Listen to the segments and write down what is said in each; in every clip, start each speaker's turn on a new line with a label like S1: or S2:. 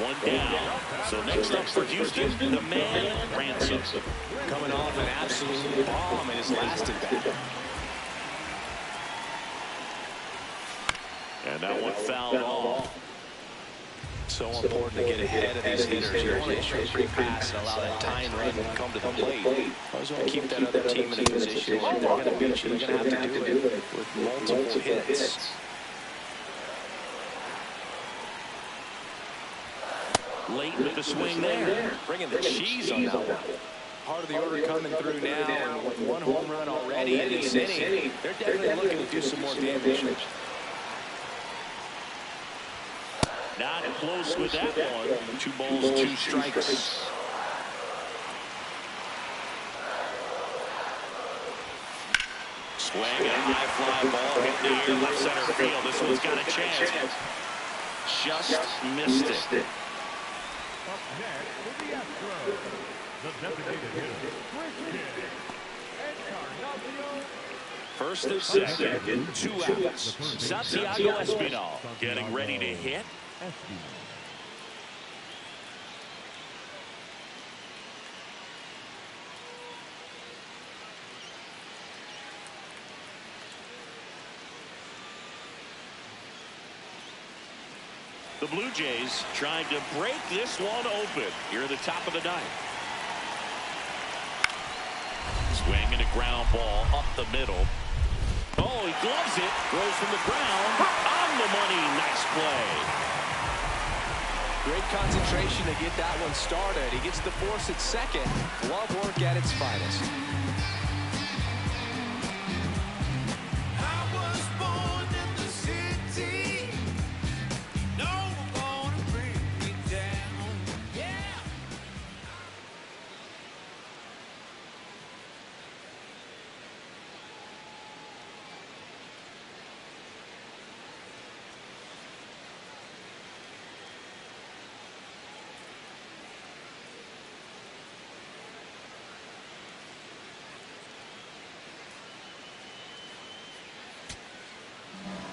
S1: One down. So next up for Houston, the man, Ransom.
S2: Coming off an absolute bomb in his last at-bat.
S1: And that one fouled off.
S2: So important to get ahead of these hitters. You want to issue a free pass and allow that tying run to come to the plate. Always want to keep that other team in a position where they're going to beat you. They're going to have to do it with multiple hits.
S1: Late with the swing there.
S2: Bringing the cheese on that one. Part of the order coming through now, and with one home run already in this inning, they're definitely looking to do some more damage.
S1: Not close with that one. 2 balls, 2 strikes. Swing and a high fly ball hit the air left center field. This one's got a chance. Just missed it.
S3: Up next for the Astros, the designated hitter, Chris Kidd, Encarnacion.
S1: First and second, 2 outs. Santiago Espinal getting ready to hit. The Blue Jays trying to break this one open here at the top of the ninth. Swing and a ground ball up the middle. Oh, he gloves it. Throws from the ground. On the money. Nice play.
S2: Great concentration to get that one started. He gets the force at second. Glove work at its finest.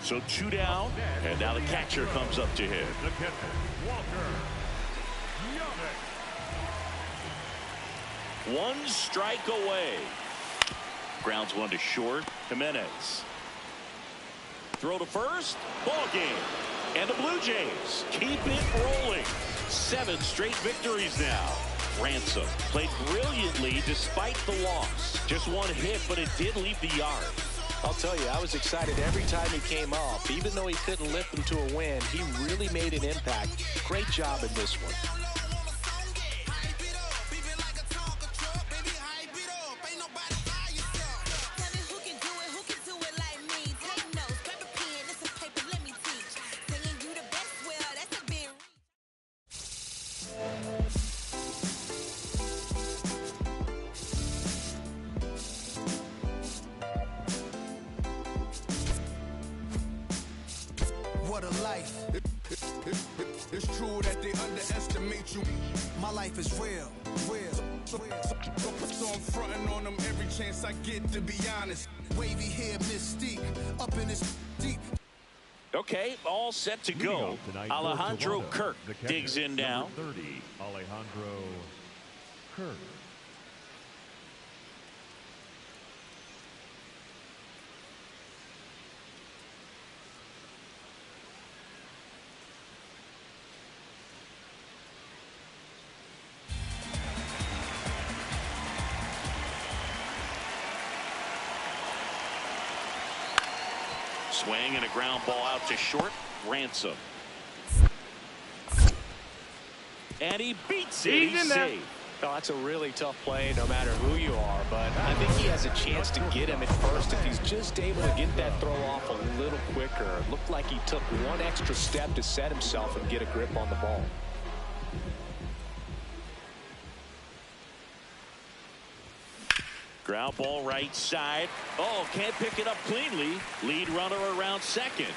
S1: So 2 down, and now the catcher comes up to hit.
S3: The catcher, Walker Buehler.
S1: 1 strike away. Grounds 1 to short. Jimenez. Throw to first. Ball game. And the Blue Jays keep it rolling. 7 straight victories now. Ransom played brilliantly despite the loss. Just 1 hit, but it did leave the yard.
S2: I'll tell you, I was excited every time he came up. Even though he couldn't lift them to a win, he really made an impact. Great job in this one.
S4: What a life. It's true that they underestimate you. My life is real. So I'm fronting on them every chance I get, to be honest. Wavy hair, Mystique, up in this deep.
S1: Okay, all set to go. Alejandro Kirk digs in now.
S3: 30, Alejandro Kirk.
S1: Swing and a ground ball out to short. Ransom. And he beats it. He's safe.
S2: Oh, that's a really tough play no matter who you are, but I think he has a chance to get him at first if he's just able to get that throw off a little quicker. It looked like he took 1 extra step to set himself and get a grip on the ball.
S1: Ground ball right side. Oh, can't pick it up cleanly. Lead runner around second.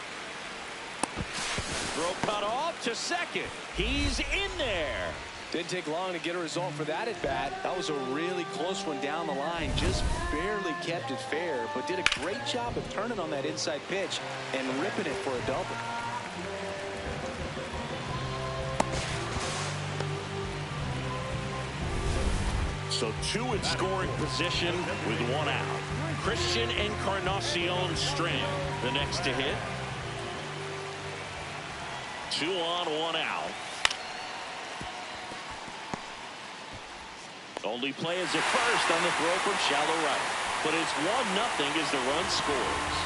S1: Throw cut off to second. He's in there.
S2: Didn't take long to get a result for that at bat. That was a really close one down the line. Just barely kept it fair, but did a great job of turning on that inside pitch and ripping it for a double.
S1: So two in scoring position with one out. Christian Encarnacion Strand, the next to hit. 2 on, 1 out. Only play is at first on the throw from shallow right. But it's 1-0 as the run scores.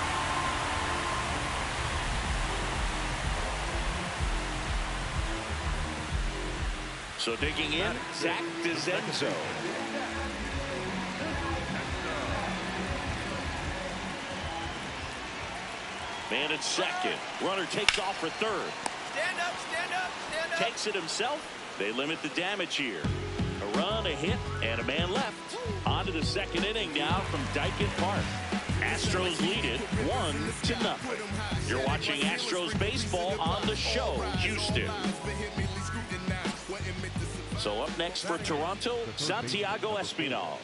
S1: So digging in, Zach DeZenzo. Man at second. Runner takes off for third.
S4: Stand up, stand up, stand up.
S1: Takes it himself. They limit the damage here. A run, a hit, and a man left. On to the second inning now from Dyken Park. Astros lead it 1-0. You're watching Astros baseball on The Show, Houston. So up next for Toronto, Santiago Espinal.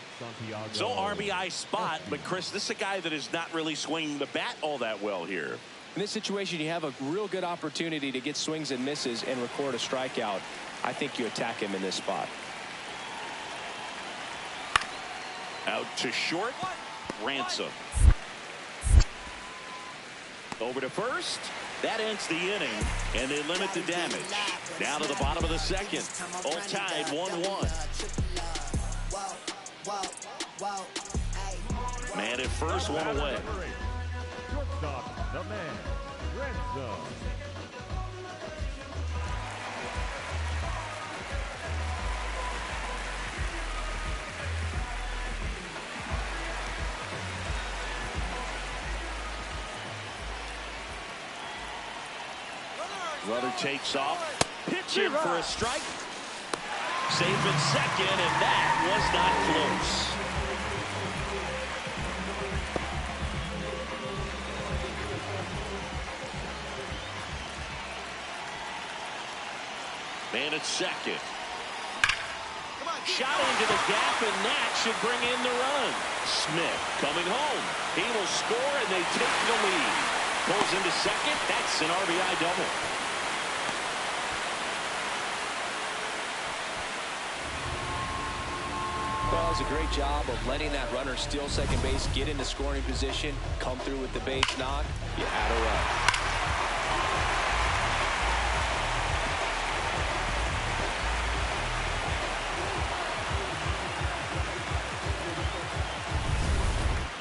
S1: So RBI spot, but Chris, this is a guy that is not really swinging the bat all that well here.
S2: In this situation, you have a real good opportunity to get swings and misses and record a strikeout. I think you attack him in this spot.
S1: Out to short, Ransom. Over to first. That ends the inning, and they limit the damage. Down to the bottom of the second. All tied 1-1. Man at first, one away.
S3: Shortstop, the man, Ransom.
S1: Runner takes off, pitching for a strike. Safe at second, and that was not close. Man at second. Shot into the gap, and that should bring in the run. Smith coming home. He will score, and they take the lead. Pulls into second. That's an RBI double.
S2: Well, it's a great job of letting that runner steal second base, get into scoring position, come through with the base knock. You add a
S1: run.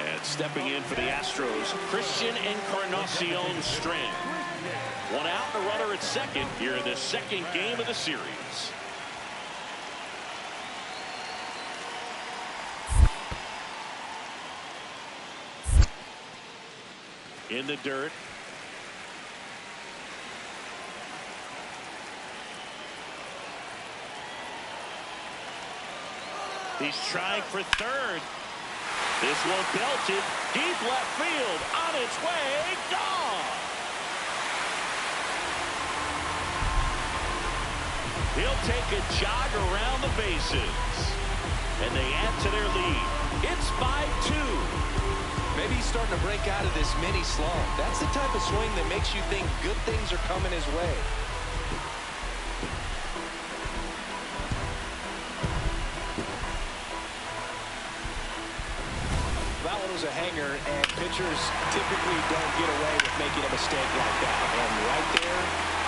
S1: And stepping in for the Astros, Christian Encarnacion Strand. One out, the runner at second here in the second game of the series. In the dirt. He's trying for third. This one belted deep left field, on its way, gone. He'll take a jog around the bases, and they add to their lead. It's 5-2.
S2: Maybe he's starting to break out of this mini slump. That's the type of swing that makes you think good things are coming his way. That one was a hanger, and pitchers typically don't get away with making a mistake like that. And right there,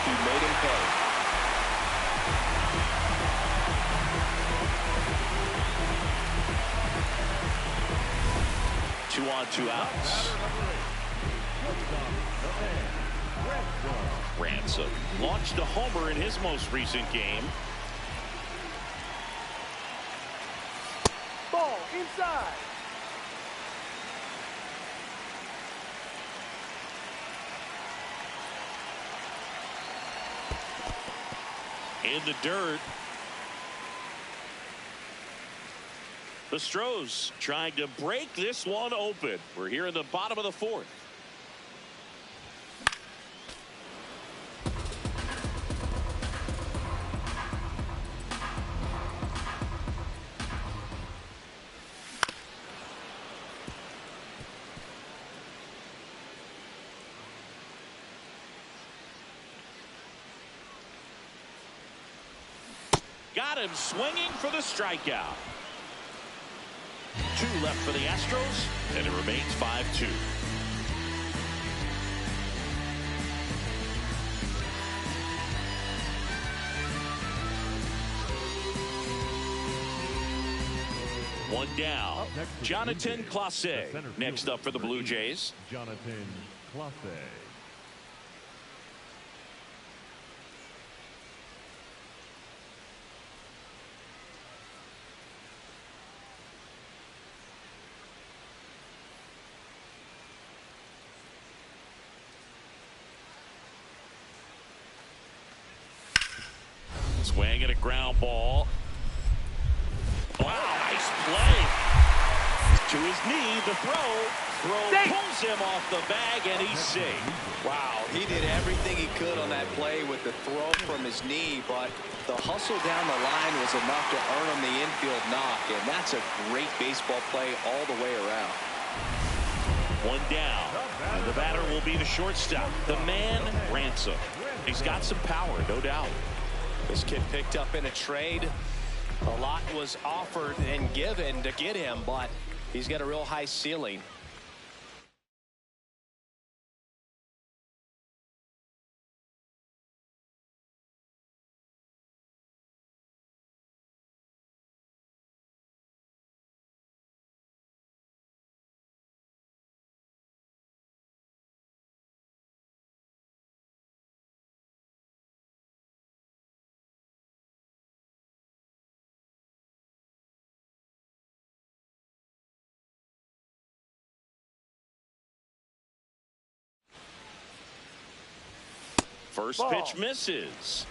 S2: he made him pay.
S1: 2 on, 2 outs. Ransom launched a homer in his most recent game.
S5: Ball inside.
S1: In the dirt. The Astros trying to break this one open. We're here in the bottom of the fourth. Got him swinging for the strikeout. 2 left for the Astros, and it remains 5-2. One down. Jonathan Clase next up for the Blue Jays.
S3: Jonathan Clase.
S1: Swing and a ground ball. Wow, nice play. To his knee, the throw pulls him off the bag, and he's safe.
S2: Wow, he did everything he could on that play with the throw from his knee, but the hustle down the line was enough to earn him the infield knock, and that's a great baseball play all the way around.
S1: One down, and the batter will be the shortstop, the man Ransom. He's got some power, no doubt.
S2: This kid picked up in a trade. A lot was offered and given to get him, but he's got a real high ceiling.
S1: First pitch misses.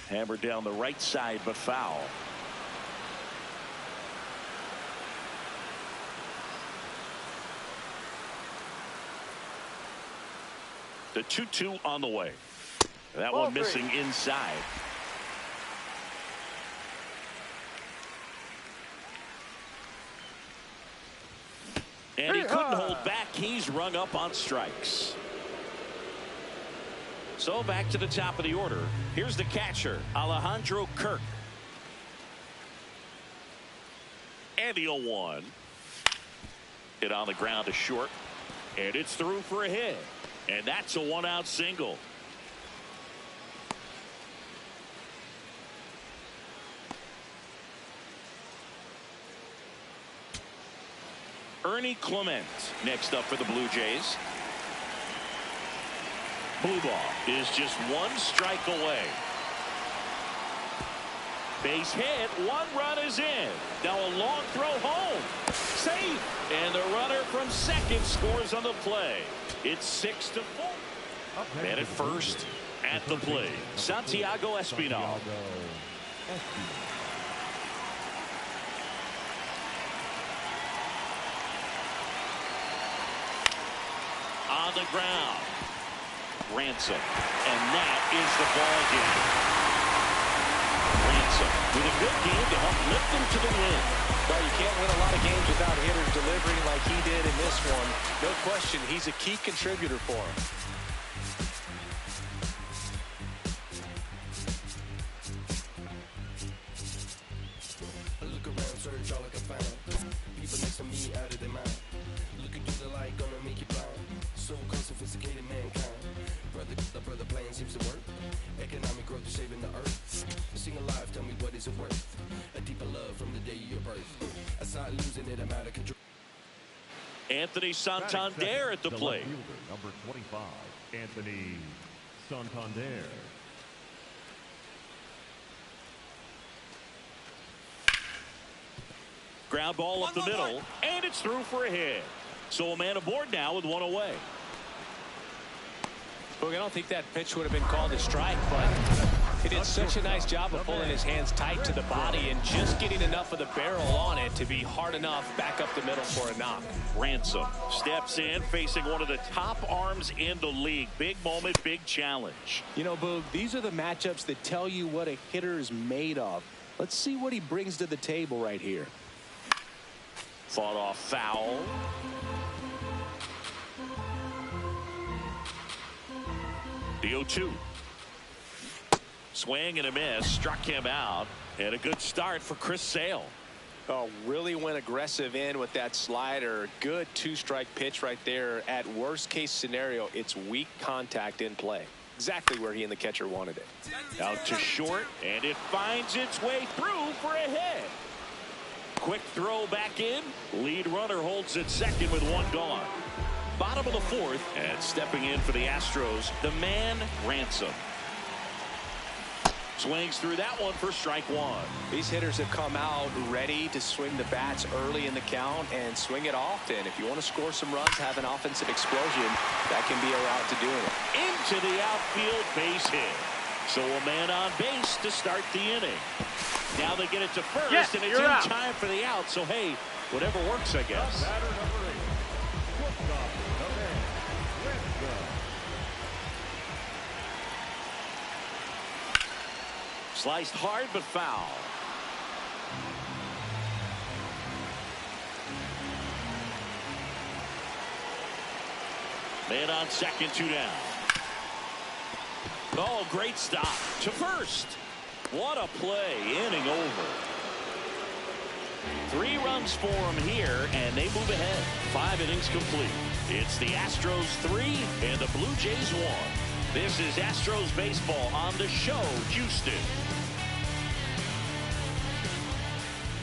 S1: Hammered down the right side, but foul. The 2-2 on the way. That one missing inside. And he couldn't hold back. He's rung up on strikes. So back to the top of the order. Here's the catcher, Alejandro Kirk. And the 0-1. Hit on the ground to short. And it's through for a hit. And that's a 1-out single. Ernie Clement next up for the Blue Jays. Blue ball is just 1 strike away. Base hit, 1 run is in. Now a long throw home. Safe. And the runner from second scores on the play. It's 6-4. And at first, at the plate, Santiago Espinal. On the ground. Ransom, and that is the ball game. Ransom with a good game to help lift them to the win.
S2: Well, you can't win a lot of games without hitters delivering like he did in this one. No question, he's a key contributor for him.
S5: I look around, search all I can find. People next to me out of their mind. Looking through the light, gonna make you blind. So called sophisticated mankind. Brother plan seems to work. Economic growth is saving the earth. Sing alive, tell me what is it worth? A deeper love from the day of your birth. Aside losing it, I'm out of control.
S1: Anthony Santander at the plate.
S3: Number 25, Anthony Santander.
S1: Ground ball up the middle, and it's through for a hit. So a man aboard now with 1 away.
S2: Look, I don't think that pitch would have been called a strike, but He did such a nice job of pulling his hands tight to the body and just getting enough of the barrel on it to be hard enough back up the middle for a knock.
S1: Ransom steps in, facing one of the top arms in the league. Big moment, big challenge.
S2: You know, Boog, these are the matchups that tell you what a hitter is made of. Let's see what he brings to the table right here.
S1: Fought off foul. The 0-2. Swing and a miss, struck him out, and a good start for Chris Sale.
S2: Oh, really went aggressive in with that slider. Good two-strike pitch right there. At worst case scenario, it's weak contact in play. Exactly where he and the catcher wanted it.
S1: Out to short, and it finds its way through for a hit. Quick throw back in. Lead runner holds at second with one gone. Bottom of the fourth, and stepping in for the Astros, the man Ransom. Swings through that one for strike one.
S2: These hitters have come out ready to swing the bats early in the count and swing it often. If you want to score some runs, have an offensive explosion, that can be a route to doing it.
S1: Into the outfield, base hit. So a man on base to start the inning. Now they get it to first, and it's in time for the out. So, hey, whatever works, I guess. Sliced hard but foul. Man on second, two down. Oh, great stop to first. What a play, inning over. 3 runs for him here, and they move ahead. 5 innings complete. It's the Astros 3 and the Blue Jays 1. This is Astros baseball on the show, Houston.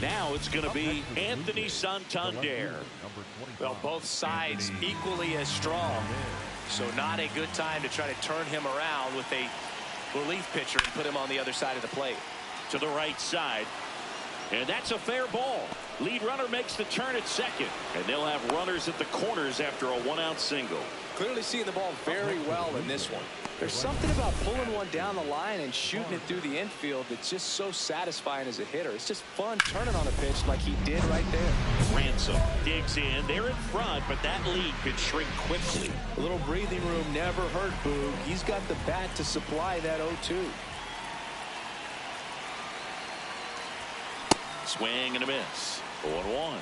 S1: Now it's going to be Anthony Santander.
S2: Well, both sides equally as strong. So not a good time to try to turn him around with a relief pitcher and put him on the other side of the plate.
S1: To the right side. And that's a fair ball. Lead runner makes the turn at second. And they'll have runners at the corners after a 1-out single.
S2: Clearly seeing the ball very well in this one. There's something about pulling one down the line and shooting it through the infield that's just so satisfying as a hitter. It's just fun turning on a pitch like he did right there.
S1: Ransom digs in. They're in front, but that lead could shrink quickly.
S2: A little breathing room never hurt Boog. He's got the bat to supply that 0-2.
S1: Swing and a miss. 0-1.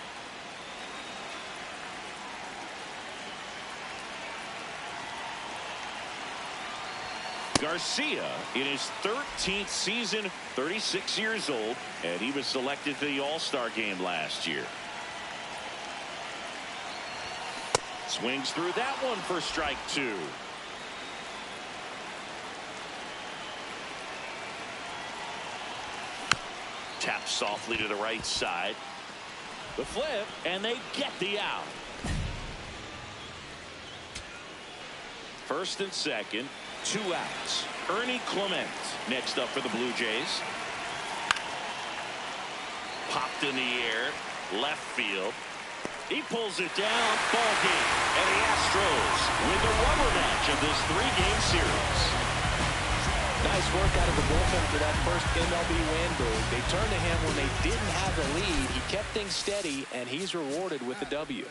S1: Garcia in his 13th season, 36 years old, and he was selected to the All-Star game last year. Swings through that one for strike 2. Taps softly to the right side. The flip, and they get the out. First and second. 2 outs. Ernie Clement next up for the Blue Jays. Popped in the air. Left field. He pulls it down. Ball game. And the Astros win the rubber match of this 3-game series.
S2: Nice work out of the bullpen for that first MLB win, Boog. They turned to him when they didn't have the lead. He kept things steady, and he's rewarded with the W.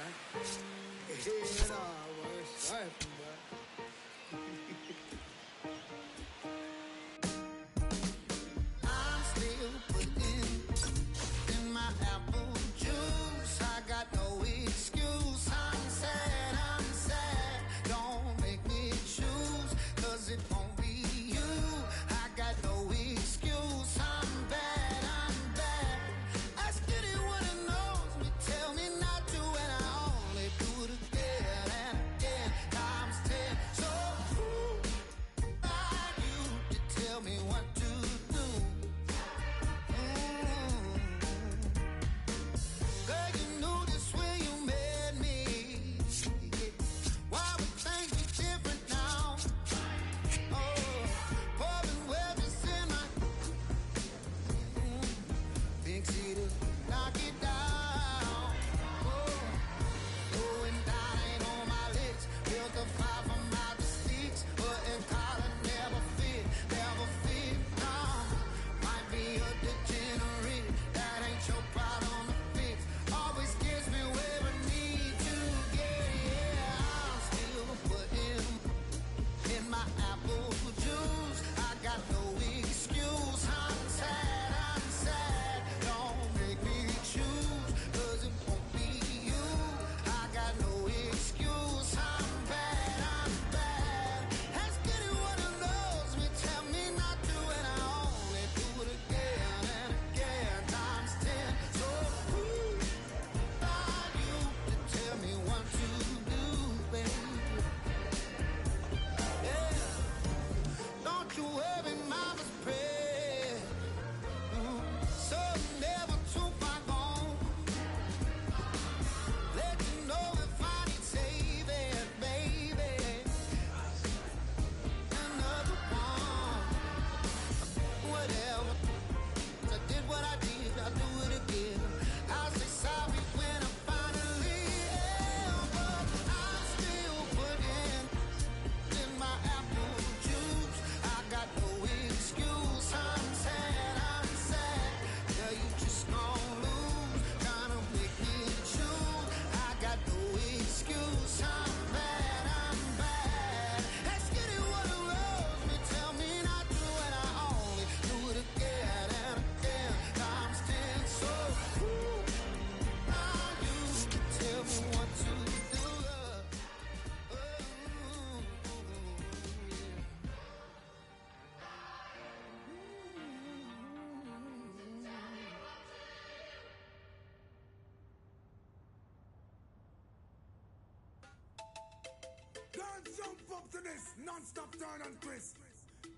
S4: jump up to this non-stop turn and twist.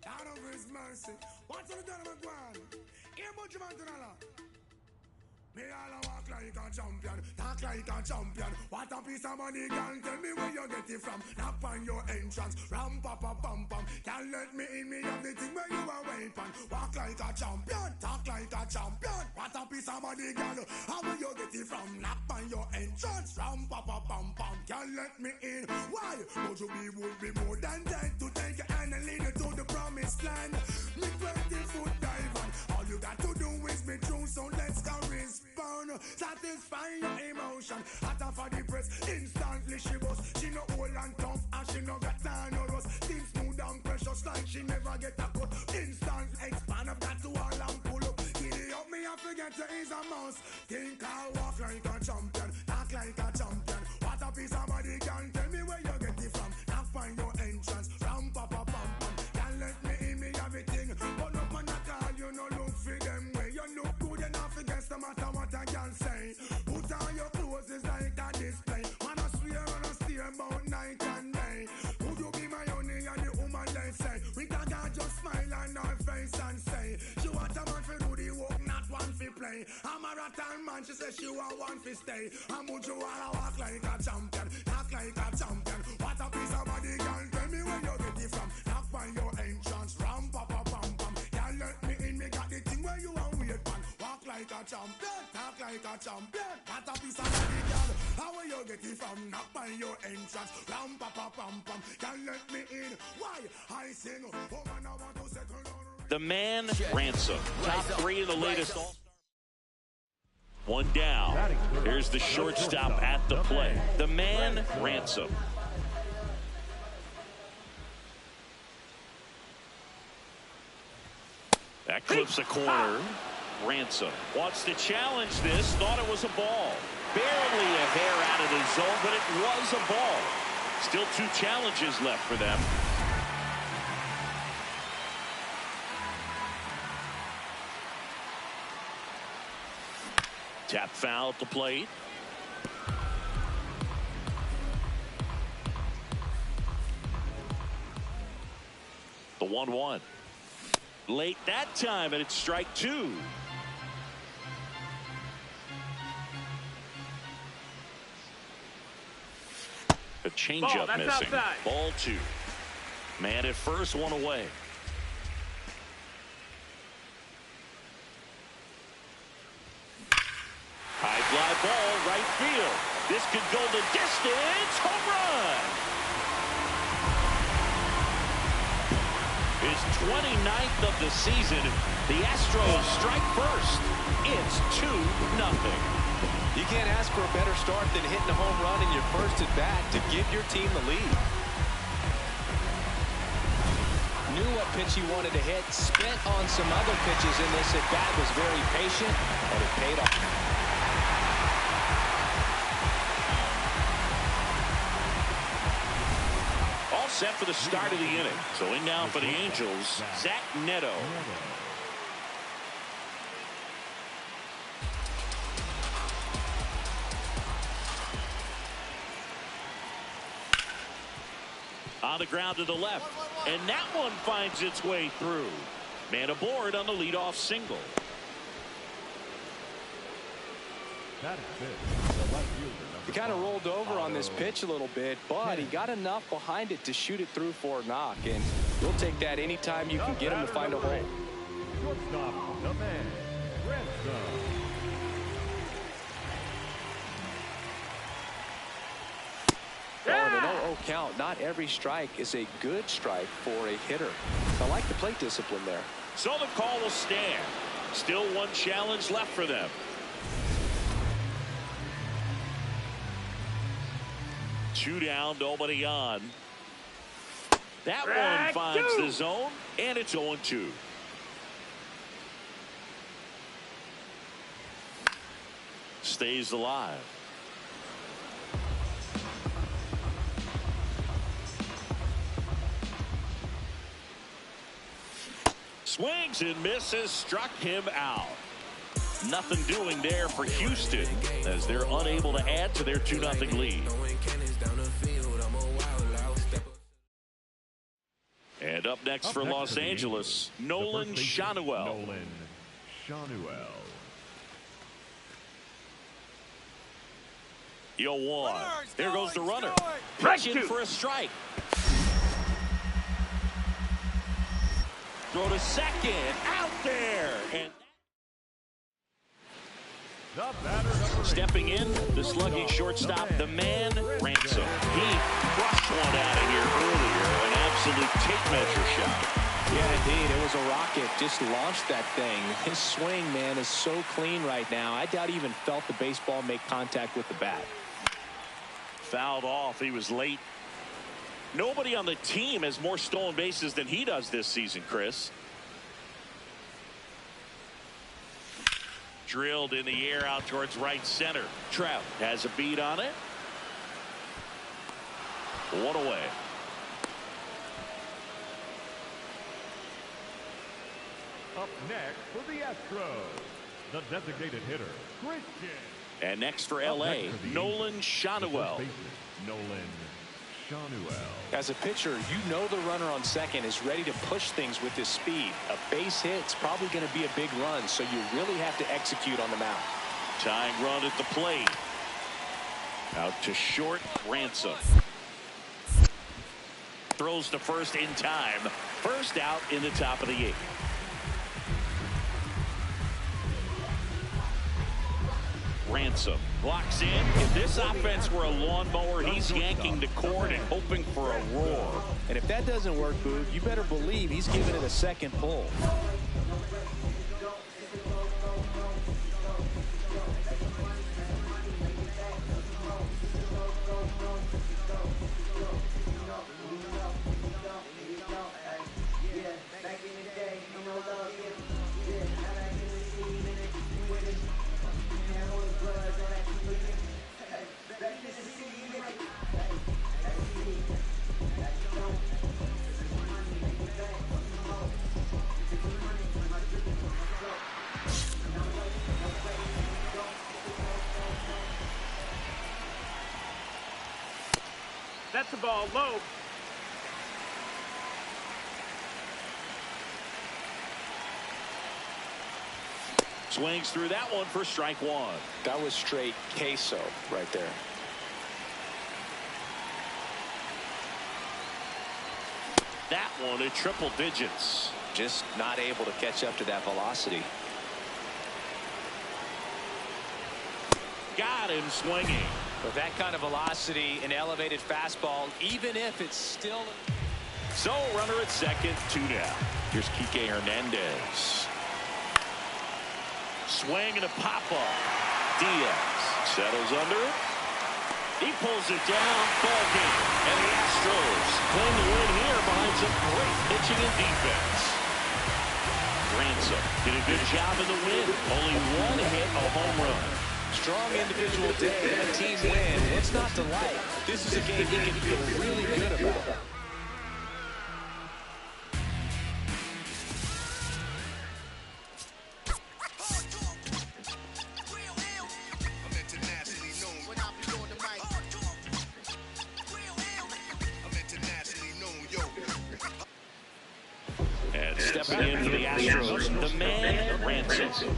S4: Out of his mercy. What's on the done of McGuire? Here, much man to me all a walk like a champion, talk like a champion. What a piece of money, can tell me where you get it from. Knock on your entrance, ram pa pa pam pam. Can't let me in, me have the thing where you are waiting. Walk like a champion, talk like a champion. What a piece of money, girl, how will you get it from? Knock on your entrance, ram pa pa pam pam. Can't let me in, why? But you would be more than dead to take your hand and lead you to the promised land. Me 20-foot dive on, all you got to do is be true, so let's go respond. Satisfy your emotion, hotter for the press, instantly she was. She no old and tough, and she no got time no rust. Things smooth and precious like she never get a cut. Instant expand, I've got to all and pull up. Giddy up, me I forget to is a mouse. Think I walk like a champion, talk like a champion. What a piece of body, can tell me where you get it from. Now find your entrance, ram pa pa pam pam. Can't let me in, me everything. But up on that call, you no look for them way. You look good enough against the matter what I can say. Put on your clothes, it's like a display. Man, I swear and I steer about night and day. Would you be my honey and the woman they say? We can just smile on her face and say, she want a man for do the work, not one for play. I'm a rattan man, she says she want one for stay. I'm would you wanna walk like a champion, talk like a champion. What a piece of body, girl, tell me where you get it from. Knock on your entrance, ram pa pa pam pam. Can't let me in, me got the thing where you want wait pan. Walk like a champion, talk like a champion. What a piece of body, girl, how will you get it from? Knock on your entrance, ram pa pa pam pam. Can't let me in, why? I sing, oh man, I want to settle down.
S1: The man, Ransom. Top three in the latest All-Star. One down. Here's the shortstop at the plate. The man, Ransom. That clips the corner. Ransom wants to challenge this. Thought it was a ball. Barely a hair out of the zone, but it was a ball. Still 2 challenges left for them. Tap foul at the plate. The 1-1. Late that time, and it's strike 2. A changeup missing. Outside. Ball 2. Man at first, 1 away. High fly ball, right field. This could go the distance. Home run. His 29th of the season. The Astros strike first. It's 2-0.
S2: You can't ask for a better start than hitting a home run in your first at bat to give your team the lead. Knew what pitch he wanted to hit. Spent on some other pitches in this at bat. Was very patient, and it paid off.
S1: Set for the start of the inning. So in now for the Angels, Zach Neto. On the ground to the left, and that one finds its way through. Man aboard on the leadoff single.
S3: That is it. The left fielder.
S2: He kind of rolled over on this pitch a little bit, but he got enough behind it to shoot it through for a knock, and you'll take that anytime you can get him to find a hole.
S3: Shortstop, the man, Ransom.
S2: Oh, and an 0-0 count. Not every strike is a good strike for a hitter. I like the plate discipline there.
S1: So the call will stand. Still 1 challenge left for them. 2 down, nobody on. That one finds the zone, and it's 0-2. Stays alive. Swings and misses, struck him out. Nothing doing there for Houston as they're unable to add to their 2-0 lead. And up next for Los Angeles, Nolan Schanuel.
S3: Nolan Schanuel.
S1: 0-1. There goes the runner. Pitching for a strike. Throw to second. Out there. And
S3: The batter number 8.
S1: stepping in, the slugging shortstop, the man, Ransom. He crushed one out of here earlier. An absolute tape measure shot.
S2: Yeah, indeed. It was a rocket. Just launched that thing. His swing, man, is so clean right now. I doubt he even felt the baseball make contact with the bat.
S1: Fouled off. He was late. Nobody on the team has more stolen bases than he does this season, Chris. Drilled in the air out towards right center. Trout has a beat on it. 1 away.
S3: Up next for the Astros, the designated hitter, Christian.
S1: And next for
S3: Up
S1: LA,
S3: next for the
S1: Nolan
S3: Angels,
S1: Schanuel.
S3: the first baseman, Nolan Schanuel.
S2: As a pitcher, you know the runner on second is ready to push things with his speed. A base hit's probably going to be a big run, so you really have to execute on the mound.
S1: Tying run at the plate. Out to short, Ransom. Throws to first in time. First out in the top of the 8th. Ransom walks in. If this offense were a lawnmower, he's yanking the cord and hoping for a roar.
S2: And if that doesn't work, Boog, you better believe he's giving it a second pull.
S6: That's the ball low.
S1: Swings through that one for strike 1.
S2: That was straight queso right there.
S1: That one at triple digits.
S2: Just not able to catch up to that velocity.
S1: Got him swinging.
S2: With that kind of velocity, an elevated fastball, even if it's still...
S1: So runner at second, 2 down. Here's Kike Hernandez. Swing and a pop-up. Diaz settles under it. He pulls it down. Ball game. And the Astros claim the win here behind some great pitching and defense. Ransom did a good job in the win. Only 1 hit, a home run.
S2: Strong individual day and a team win. What's not to like? This is a game he can feel really good about.
S1: And stepping in for the Astros, the man, Ransom.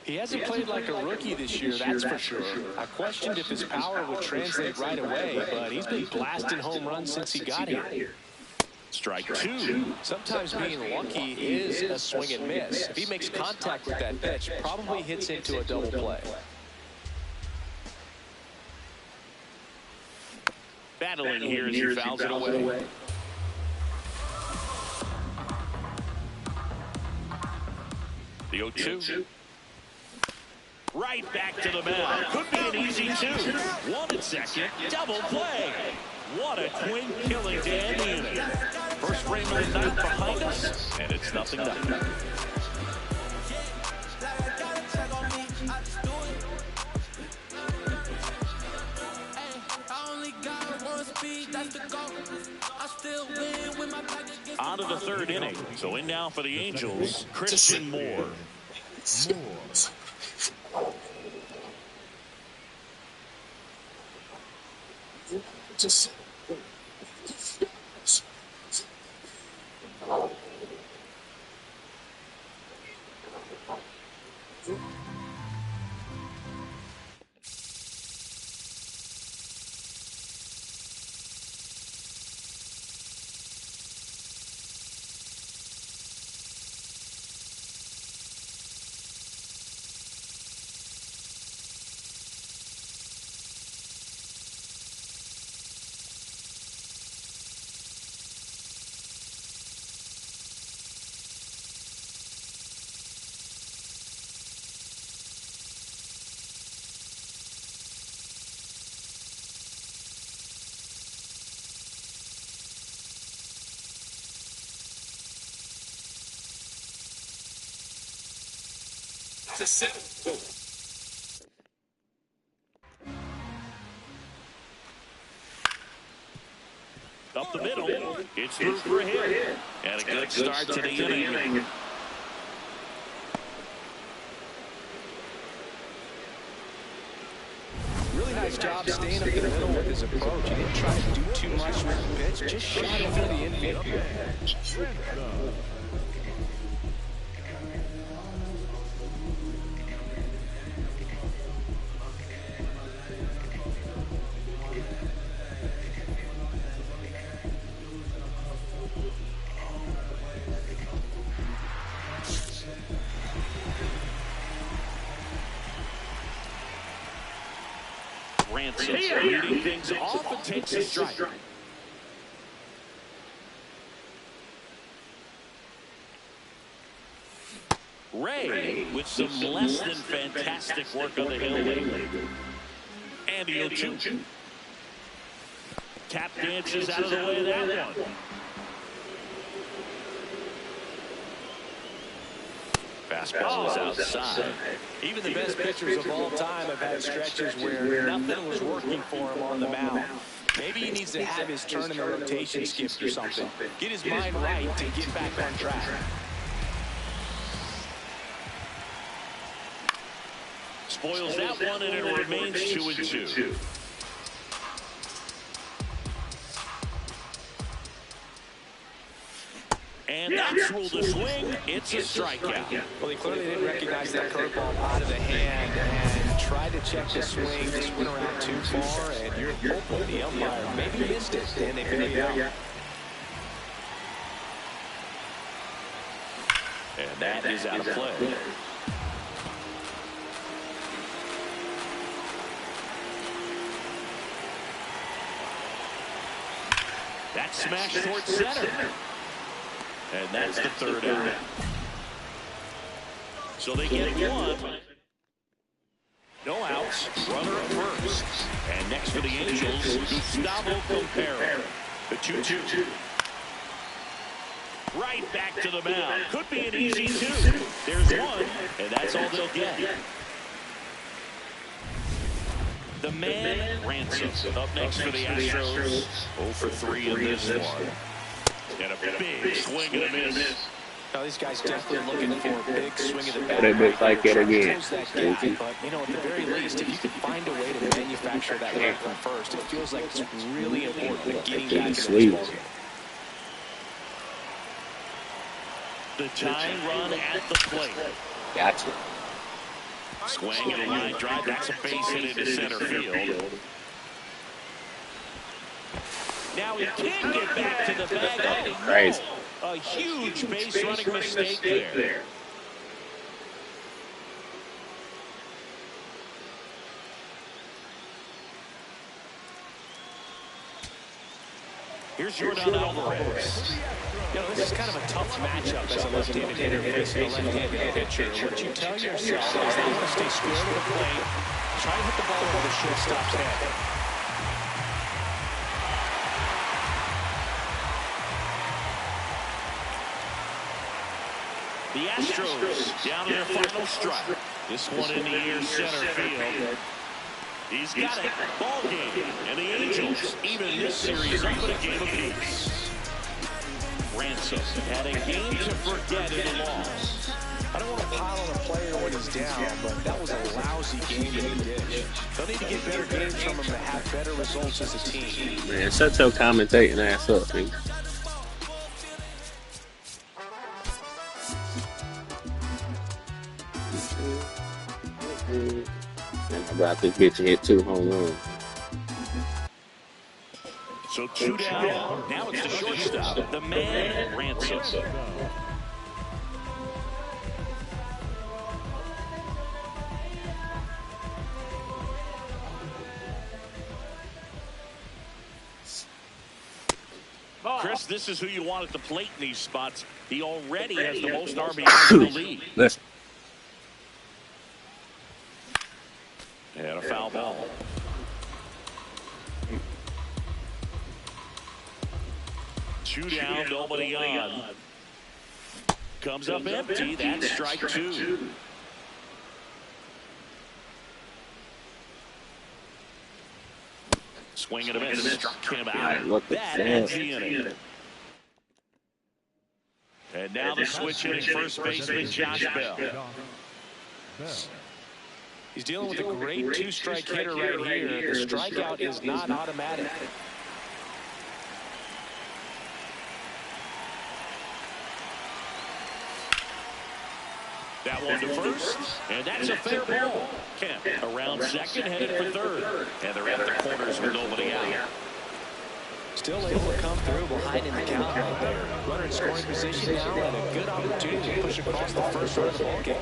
S2: He hasn't played like a rookie this year, that's for sure. I questioned if his power would translate right away, but he's been blasting home runs since he got here.
S1: Strike 2.
S2: Sometimes being lucky is a swing and miss. If he makes contact with that pitch, probably hits into a double play.
S1: Battling here as he fouls it away. The 0-2. Right back to the mound. Could be an easy 2. 1 at second. Double play. What a twin killing to end the inning. First frame of the night behind us, and it's 0-0. On to the 3rd inning. So in now for the Angels, Christian Moore. Up the middle. It's through for a hit. And a good start to the inning.
S2: Really nice job staying up the middle with his approach. He didn't try to do too much with the pitch. Just shot it through the infield.
S1: Ransom leading things off and takes a strike. Ray with some less than fantastic work on the hill lately. And the 0-2. Tap dances out of the way of that one. Fastball is outside.
S2: Even the best pitchers of all time have had stretches where nothing was working for him on the mound. Maybe he needs to have his turn in the rotation skipped or something. Get his mind right to get back on track.
S1: Spoils that one, and it remains 2-2. And that's ruled a swing. It's a strikeout.
S2: Well, he clearly didn't recognize that curveball out of the hand and tried to check the swing. Just went around too far, and you're hoping the umpire maybe missed it, and they bail you out.
S1: And that is out of play. That's smashed towards center. And that's the third out. So they get one. No outs. Runner at first. And next for the Angels, Gustavo Compera. The 2-2. Right back to the mound. Could be an easy 2. There's one, and that's all they'll get. The man, Ransom, up next for the Astros. 0 for 3 in this one. And a big swing and a miss.
S2: Now, these guys definitely looking for a big swing of the bat.
S7: But it looks like it again.
S2: But, you know, at the very least, if you can find a way to manufacture that run from first, it feels like it's really important to getting back into this ballgame.
S1: The tying run at the plate.
S7: Gotcha.
S1: Swing and a line drive. That's a base hit into center field. Now he can't get back to the bag.
S7: Crazy.
S1: A huge base running mistake there. Here's Jordan Alvarez.
S2: You know, this is kind of a tough matchup as a left-handed hitter facing a left-handed pitcher. What you tell yourself is they want to stay square to the plate, try to hit the ball over the shortstop's head.
S1: The Astros down to their final strike. This one in the air center field. He's got it. Ball game. And the Angels even this series up in a game apiece. Ransom had a game to forget in the loss.
S2: I don't want to pile on a player when he's down, but that was a lousy explosive game that he did. They'll need to get better games from him to have better results as a team.
S7: Man, shut your commentating ass up, man. And I got this bitch hit 2 home runs.
S1: So 2 down. Now it's the shortstop, the man, Ransom. Chris, this is who you want at the plate in these spots. He already has the most RBIs in the league.
S7: Listen.
S1: And a foul ball. Two down, nobody on. Comes up empty. That's strike 2. Swing and a miss. Struck him out. That ends the inning. And now the switch hitting first baseman Josh Bell.
S2: He's dealing with a great 2-strike hitter right here. The strikeout is not automatic.
S1: That one to first, and that's a fair ball. Kemp around second, headed for third. And they're at the corners with nobody out.
S2: Still able to come through behind in the count right there. Runner in scoring position now and a good opportunity to push across the first run of the ball game.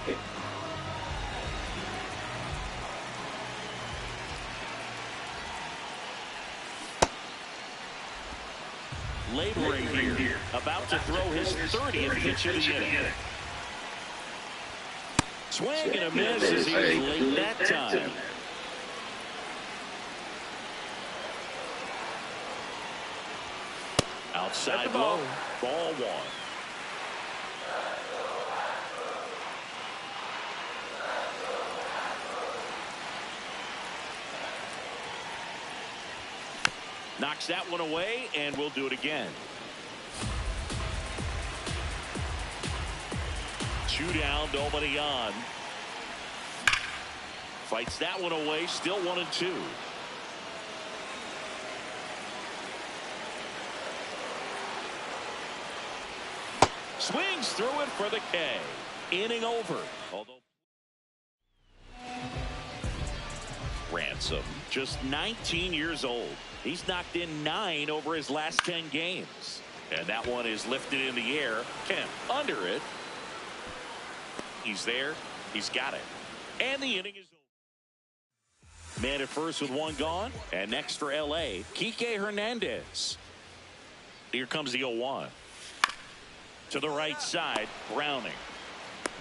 S1: Laboring here, about to throw his 30th pitch of the inning. Swing and a miss as he was late that time. Outside low, ball 1. Knocks that one away, and we'll do it again. 2 down, nobody on. Fights that one away, still 1-2. Swings through it for the K. Inning over. Although Ransom, just 19 years old. He's knocked in 9 over his last 10 games. And that one is lifted in the air. Kemp under it. He's there. He's got it. And the inning is over. Man at first with 1 gone. And next for L.A., Kike Hernandez. Here comes the 0-1. To the right side, Browning.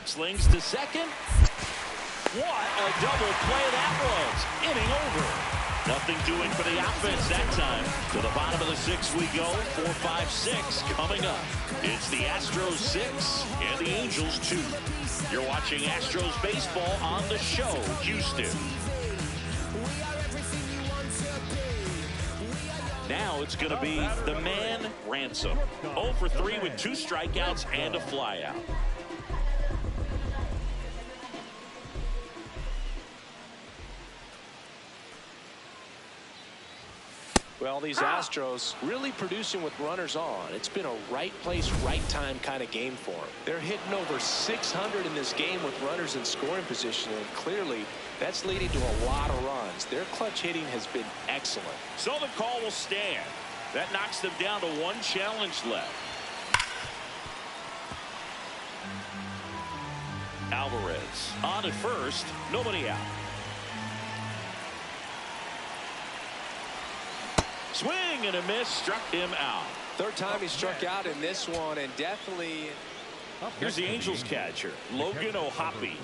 S1: Slings to second. What a double play that was. Inning over. Nothing doing for the offense that time. To the bottom of the 6th we go. 4, 5, 6 coming up. It's the Astros 6 and the Angels 2. You're watching Astros baseball on the show, Houston. Now it's going to be the man, Ransom. 0 for 3 with 2 strikeouts and a flyout.
S2: Well, these Astros really producing with runners on. It's been a right place, right time kind of game for them. They're hitting over 600 in this game with runners in scoring position, and clearly that's leading to a lot of runs. Their clutch hitting has been excellent.
S1: So the call will stand. That knocks them down to 1 challenge left. Alvarez on at first, nobody out. Swing and a miss, struck him out.
S2: 3rd time he struck out in this one, and definitely.
S1: Here's the Angels catcher, Logan O'Hoppe.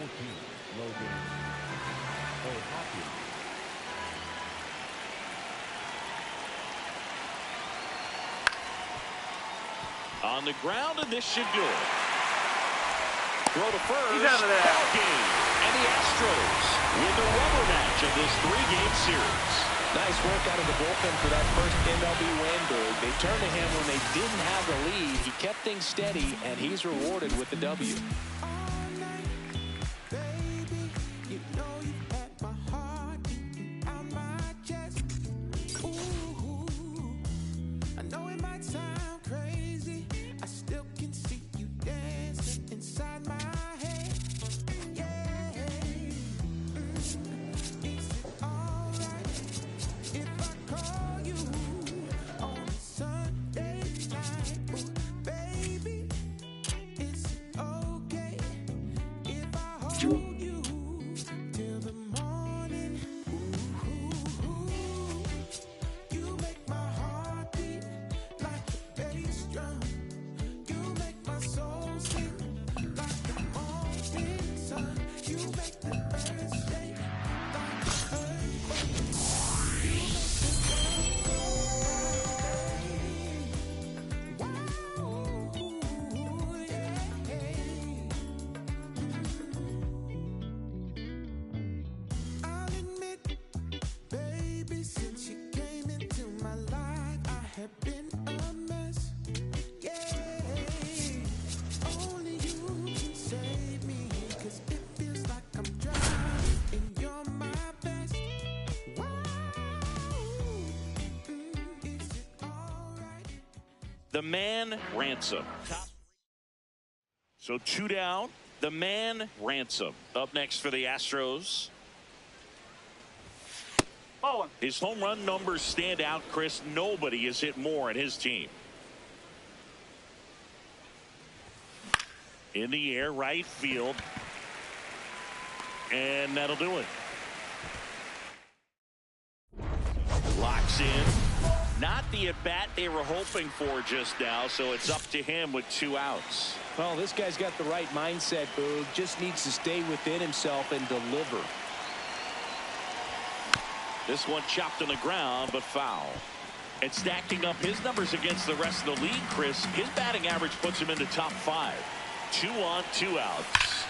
S1: On the ground, and this should do it. Throw to first.
S6: He's out of there.
S1: Ball game. And the Astros win the rubber match of this 3-game series.
S2: Nice work out of the bullpen for that first MLB win, Berg. They turned to him when they didn't have the lead. He kept things steady, and he's rewarded with the W.
S4: you till the morning. You make my heart beat like a bass drum. You make my soul sing like the morning sun. You make the earth shake like the earthquake. You make the world go wow, yeah. I'll admit, baby, since you came into my life, I have been a mess. Yeah, only you can save me, 'cause it feels like I'm drowning and you're my best. Wow, is it alright?
S1: The man Ransom. So 2 down. The man Ransom up next for the Astros.
S6: Bowling.
S1: His home run numbers stand out, Chris. Nobody has hit more in his team. In the air, right field. And that'll do it. Locks in. Not the at-bat they were hoping for just now, so it's up to him with 2 outs.
S2: Well, this guy's got the right mindset, Boog. Just needs to stay within himself and deliver.
S1: This one chopped on the ground, but foul. And stacking up his numbers against the rest of the league, Chris, his batting average puts him in the top 5. 2 on, 2 outs.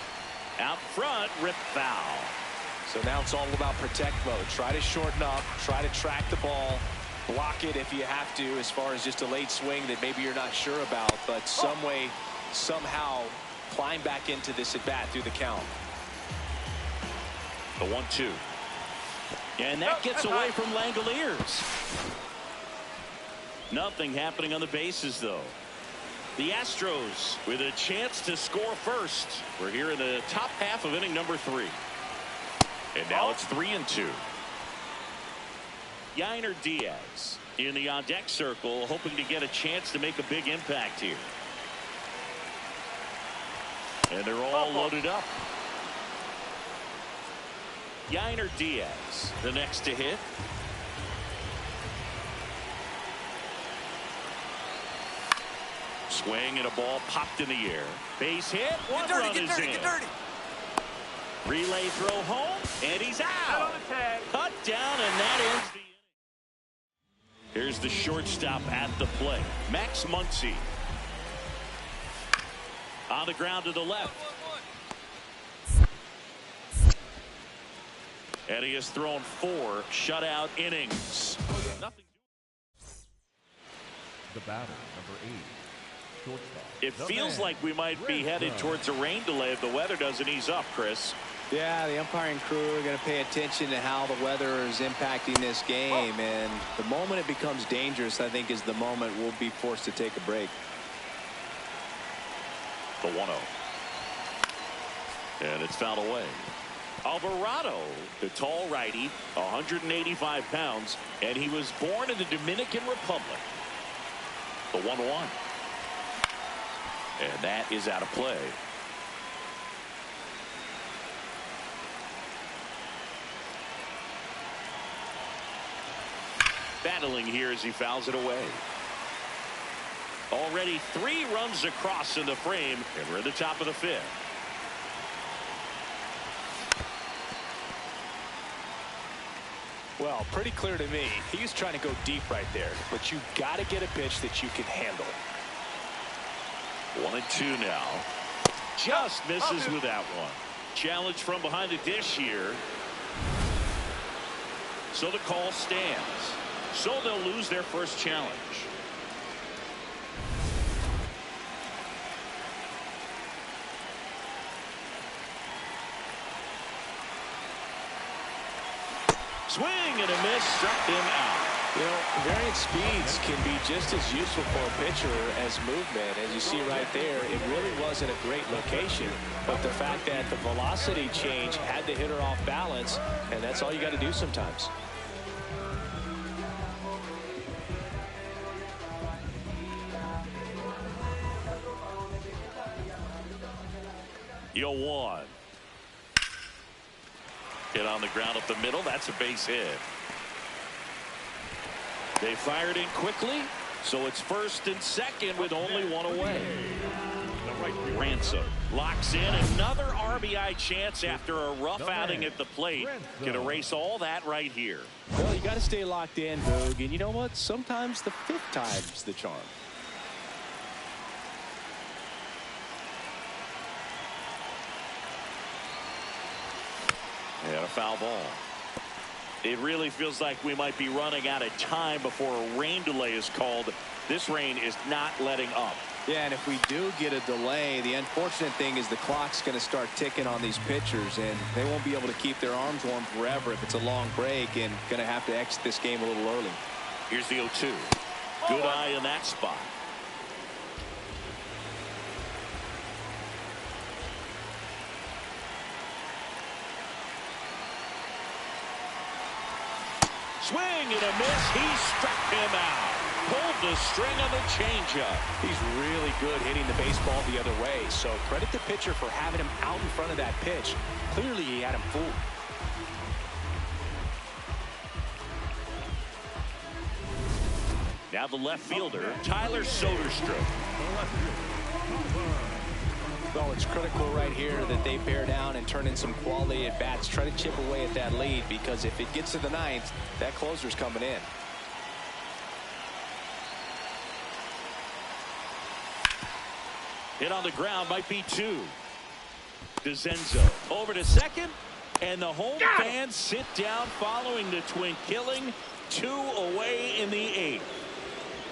S1: Out front, rip foul.
S2: So now it's all about protect mode. Try to shorten up, try to track the ball, block it if you have to, as far as just a late swing that maybe you're not sure about, but some way, somehow climb back into this at bat through the count.
S1: The 1-2. And that gets away from Langoliers. Nothing happening on the bases, though. The Astros with a chance to score first. We're here in the top half of inning number 3. And now it's 3-2. Yainer Diaz in the on-deck circle, hoping to get a chance to make a big impact here. And they're all loaded up. Yainer Diaz, the next to hit. Swing and a ball popped in the air. Base hit. One run is in. Relay throw home, and he's out. Cut down, and that ends the inning. Here's the shortstop at the plate, Max Muncy. On the ground to the left. And he has thrown 4 shutout innings. Nothing.
S3: The batter, number 8, shortstop.
S1: It
S3: the
S1: feels
S3: man,
S1: like we might be headed
S3: Renfroe.
S1: towards a rain delay if the weather doesn't ease up, Chris.
S2: Yeah, the umpiring crew are going to pay attention to how the weather is impacting this game, and the moment it becomes dangerous, I think, is the moment we'll be forced to take a break.
S1: The 1-0. And it's fouled away. Alvarado, the tall righty, 185 pounds, and he was born in the Dominican Republic. The 1-1. And that is out of play. Battling here as he fouls it away. Already 3 runs across in the frame, and we're at the top of the 5th.
S2: Well, pretty clear to me. He's trying to go deep right there, but you got to get a pitch that you can handle.
S1: 1-2 now. Just misses with that one. Challenge from behind the dish here. So the call stands. So they'll lose their first challenge. Swing and a miss, struck him out.
S2: You know, variant speeds can be just as useful for a pitcher as movement. As you see right there, it really wasn't a great location, but the fact that the velocity change had the hitter off balance, and that's all you got to do sometimes.
S1: You'll 1. Hit on the ground up the middle. That's a base hit. They fired in quickly, so it's first and second with only one away. Ransom locks in another RBI chance after a rough outing at the plate. Can erase all that right here.
S2: Well, you got to stay locked in, Boog, and you know what? Sometimes the fifth time's the charm.
S1: And a foul ball. It really feels like we might be running out of time before a rain delay is called. This rain is not letting up.
S2: Yeah, and if we do get a delay, the unfortunate thing is the clock's going to start ticking on these pitchers, and they won't be able to keep their arms warm forever if it's a long break, and going to have to exit this game a little early.
S1: Here's the 0-2. Good eye in that spot. Swing and a miss. He struck him out. Pulled the string on the changeup.
S2: He's really good hitting the baseball the other way, so credit the pitcher for having him out in front of that pitch. Clearly he had him fooled.
S1: Now the left fielder, Tyler Soderstrom.
S2: Well, it's critical right here that they bear down and turn in some quality at bats. Try to chip away at that lead, because if it gets to the ninth, that closer's coming in.
S1: Hit on the ground, might be two. DeZenzo over to second, and the home fans sit down following the twin killing. 2 away in the 8th.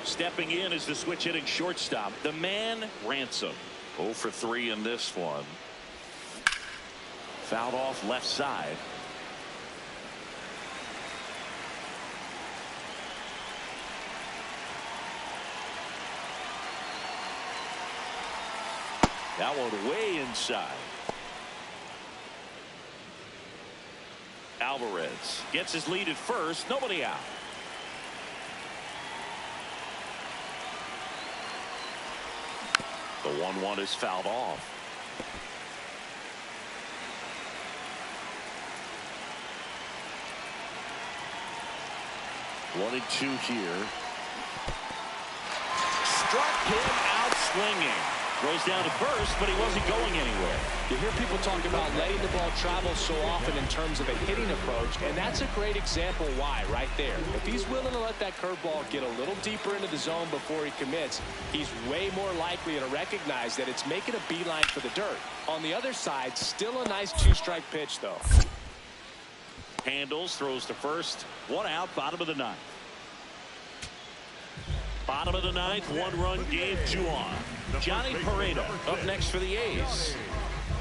S1: Stepping in is the switch hitting shortstop, the man Ransom. 0 for 3 in this one. Fouled off left side. That one way inside. Alvarez gets his lead at first. Nobody out. The 1-1 is fouled off. One and two here. Struck him out swinging. Goes down to first, but he wasn't going anywhere.
S2: You hear people talk about letting the ball travel so often in terms of a hitting approach, and that's a great example why right there. If he's willing to let that curveball get a little deeper into the zone before he commits, he's way more likely to recognize that it's making a beeline for the dirt. On the other side, still a nice 2-strike pitch, though.
S1: Handles, throws to first. 1 out, bottom of the 9th. Bottom of the 9th, 1-run game, 2 on. Johnny Pareda up next for the A's.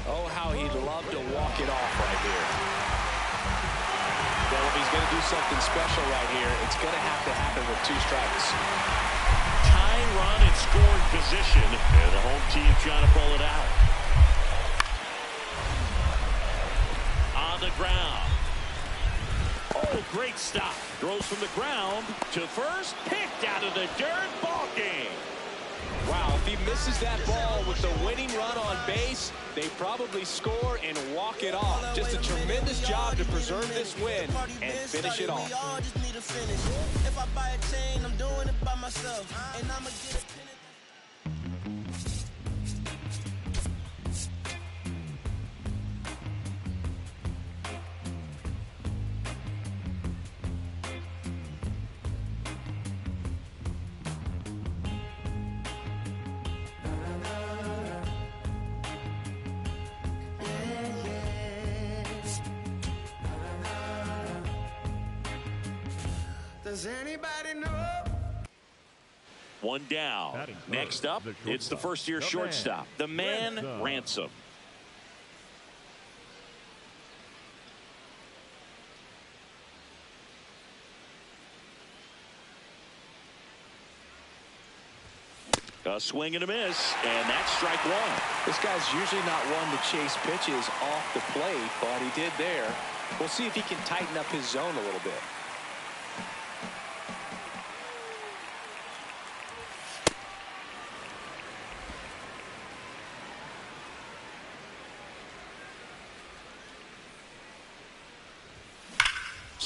S2: Oh, how he'd love to walk it off right here. Well, if he's going to do something special right here, it's going to have to happen with 2 strikes.
S1: Tying run in scoring position, and the home team trying to pull it out. On the ground. Oh, great stop. Throws from the ground to first. Picked out of the dirt. Ball game.
S2: Wow, if he misses that ball with the winning run on base, they probably score and walk it off. Just a tremendous job to preserve this win and finish it off.
S8: If I buy a chain, I'm doing it by myself. And I'ma get a pin. Does anybody know?
S1: 1 down. Next up, it's the first-year shortstop, the man Ransom. A swing and a miss, and that's strike 1.
S2: This guy's usually not one to chase pitches off the plate, but he did there. We'll see if he can tighten up his zone a little bit.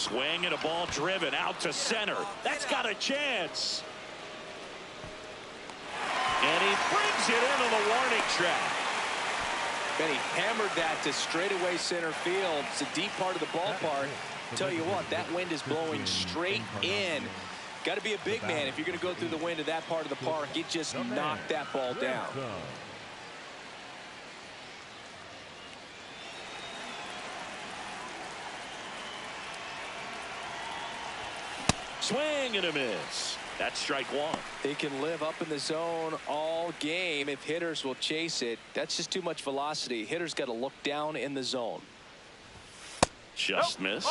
S1: Swing and a ball driven out to center. That's got a chance. And he brings it into the warning track.
S2: And he hammered that to straightaway center field. It's a deep part of the ballpark. Tell you what, that wind is blowing straight in. Got to be a big man if you're going to go through the wind of that part of the park. It just knocked that ball down.
S1: Swing and a miss. That's strike one.
S2: He can live up in the zone all game if hitters will chase it. That's just too much velocity. Hitters got to look down in the zone.
S1: Just missed.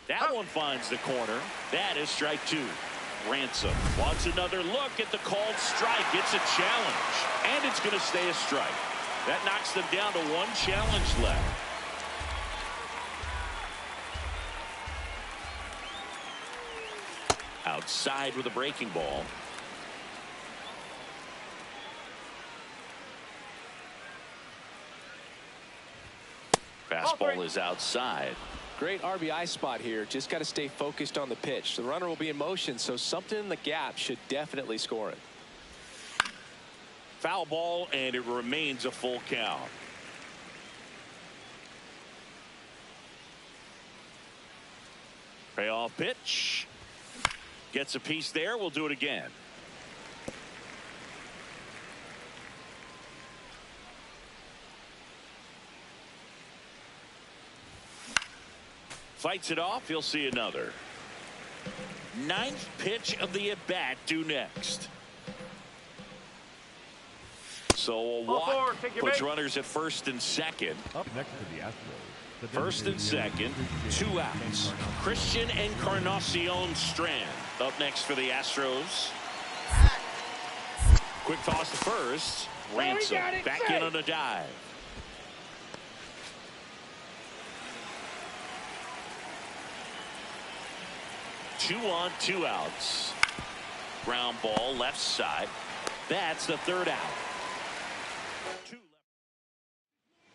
S1: That one finds the corner. That is strike two. Ransom wants another look at the called strike. It's a challenge, and it's going to stay a strike. That knocks them down to one challenge left. Outside with a breaking ball. Fastball is outside.
S2: Great RBI spot here. Just got to stay focused on the pitch. The runner will be in motion, so something in the gap should definitely score it.
S1: Foul ball, and it remains a full count. Payoff pitch. Gets a piece there. We'll do it again. Fights it off. He'll see another. Ninth pitch of the at-bat due next. So a walk puts runners at first and second.
S3: Up next to the Astros.
S1: First and second, 2 outs. Christian Encarnacion Strand up next for the Astros. Quick toss to first. Ransom back in on a dive. Two on, 2 outs. Ground ball left side. That's the third out.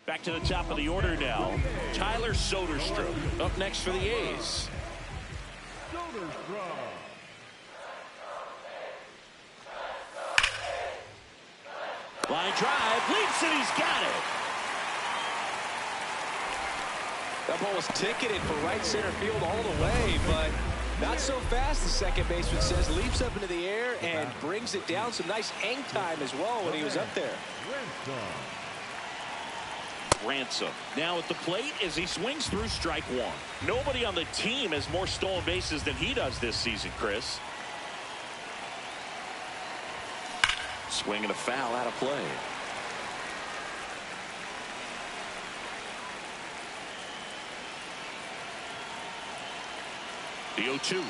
S1: Back to the top of the order now. Tyler Soderstrom up next for the A's. Line drive, leaps and he's got it.
S2: That ball was ticketed for right center field all the way, but not so fast, the second baseman says. Leaps up into the air and brings it down. Some nice hang time as well when he was up there.
S1: Ransom now at the plate as he swings through strike one. Nobody on the team has more stolen bases than he does this season, Chris. Swing and a foul out of play. The 0-2.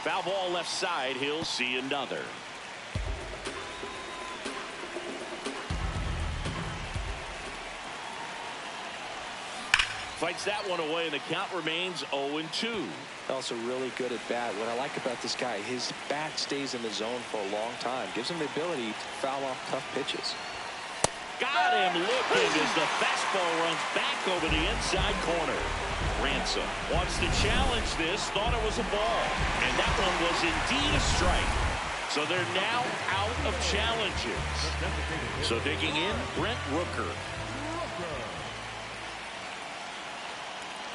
S1: Foul ball left side. He'll see another. Fights that one away, and the count remains 0-2.
S2: Also really good at bat. What I like about this guy, his bat stays in the zone for a long time. Gives him the ability to foul off tough pitches.
S1: Got him looking as the fastball runs back over the inside corner. Ransom wants to challenge this, thought it was a ball, and that one was indeed a strike. So they're now out of challenges. So digging in, Brent Rooker.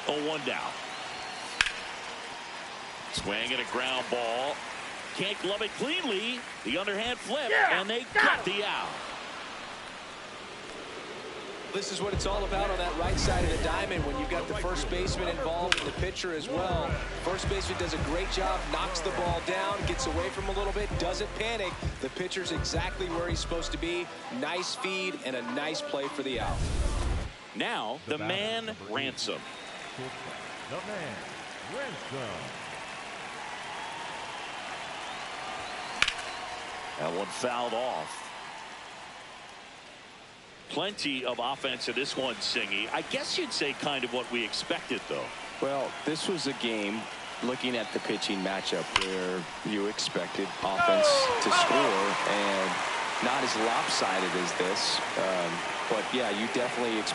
S1: 0-1 down. Swing and a ground ball. Can't glove it cleanly. The underhand flip, and they got the out.
S2: This is what it's all about on that right side of the diamond when you've got the first baseman involved and the pitcher as well. First baseman does a great job, knocks the ball down, gets away from a little bit, doesn't panic. The pitcher's exactly where he's supposed to be. Nice feed and a nice play for the out.
S1: Now, the man, Ransom.
S3: The man, Ransom.
S1: That one fouled off. Plenty of offense in this one, Singy. I guess you'd say kind of what we expected, though.
S2: Well, this was a game, looking at the pitching matchup, where you expected offense to score, and not as lopsided as this. But, yeah, you definitely expect